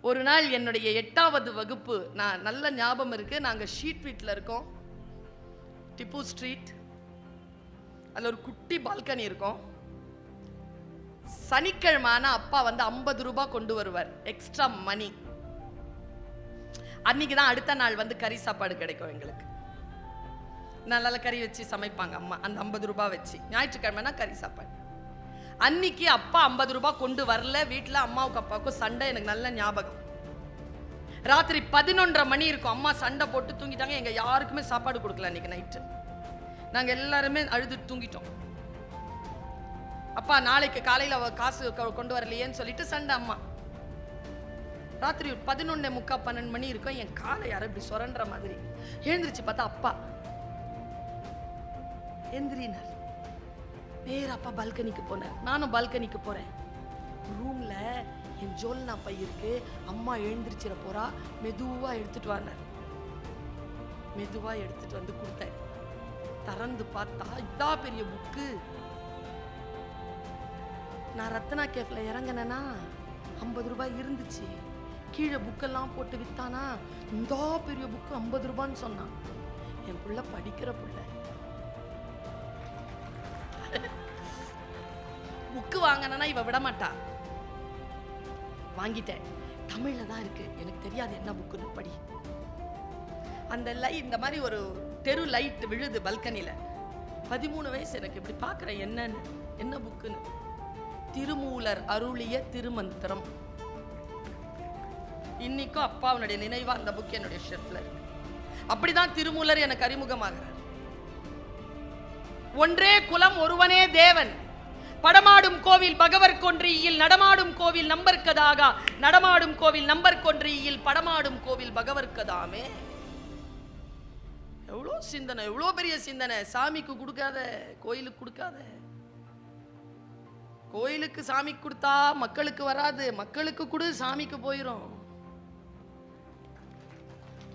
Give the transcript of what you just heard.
ஒரு நாள் என்னுடைய 8வது வகுப்பு, நான் நல்ல ஞாபகம் இருக்கு. நாங்க ஷீட் வீட்டில் இருக்கோம், டிப்பு ஸ்ட்ரீட். அதில் ஒரு குட்டி பால்கனி இருக்கும். சனிக்கிழமான அப்பா வந்து 50 ரூபாய் கொண்டு வருவார், எக்ஸ்ட்ரா மணி. அன்னைக்கு தான் அடுத்த நாள் வந்து கறி சாப்பாடு கிடைக்கும் எங்களுக்கு. நல்ல கறி வச்சு சமைப்பாங்க அம்மா, அந்த 50 ரூபாய் வச்சு. ஞாயிற்றுக்கிழமைனா கறி சாப்பாடு. அன்னைக்கு அப்பா 50 ரூபாய் கொண்டு வரல. வீட்டில் அம்மாவுக்கு அப்பாவுக்கும் சண்டை, எனக்கு நல்ல ஞாபகம். ராத்திரி 11:30 மணி இருக்கும். அம்மா சண்டை போட்டு தூங்கிட்டாங்க. எங்க யாருக்குமே சாப்பாடு கொடுக்கல அன்னைக்கு நைட்டு. நாங்க எல்லாருமே அழுது தூங்கிட்டோம். அப்பா நாளைக்கு காலையில காசு கொண்டு வரலையேன்னு சொல்லிட்டு சண்டை. அம்மா ராத்திரி 11:45 12 மணி இருக்கும். என் காலை யாரும் இப்படி சுரண்ட மாதிரி எழுந்திருச்சு பார்த்தா அப்பா எந்திரினார். நேரா அப்பா பால்கனிக்கு போனார். நானும் பால்கனிக்கு போறேன். ரூம்ல என் ஜோல்னா பை இருக்கு. அம்மா எழுந்திருச்சிட போறா, மெதுவா எடுத்துட்டு வானார். மெதுவா எடுத்துட்டு வந்து கொடுத்தேன். திறந்து பார்த்தா இதா பெரிய புக்கு. நான் ரத்னா கேஃப்ல இறங்கினா 50 ரூபாய் இருந்துச்சு. கீழே புக்கெல்லாம் போட்டு வித்தானா, இந்த பெரிய புக்கு 50 ரூபான்னு சொன்னான். என் புள்ள படிக்கிற புள்ள. புக்கு வாங்கினா இவ விட மாட்டா. வாங்கிட்டேன். தமிழ்ல தான் இருக்கு, எனக்கு தெரியாது என்ன புக்குன்னு, படி. அந்த லைட், இந்த மாதிரி ஒரு தெரு லைட் விழுது பல்கனில. 13 வயசு எனக்கு. இப்படி பார்க்குறேன், என்னன்னு, என்ன புக்குன்னு. திருமூலர் அருளிய திருமந்திரம். இன்னைக்கும் அப்பாவுடைய நினைவா அந்த புக் என்னுடைய ஷெல்ஃப்ல இருக்கு. அப்படிதான் திருமூலர் எனக்கு அறிமுகமாகிறார். ஒன்றே குலம் ஒருவனே தேவன், படமாடும் கோவில் பகவர் கொன்றியில், நடமாடும் கோவில் நம்பர்க்கதாக, நடமாடும் கோவில் நம்பர் கொன்றியில், படமாடும் கோவில் பகவர்க்கதாமே. எவ்வளோ சிந்தனை, எவ்வளோ பெரிய சிந்தனை. சாமிக்கு கொடுக்காத, கோயிலுக்கு கொடுக்காத. கோயிலுக்கு சாமிக்கு கொடுத்தா மக்களுக்கு வராது, மக்களுக்கு கொடு சாமிக்கு போயிடும்.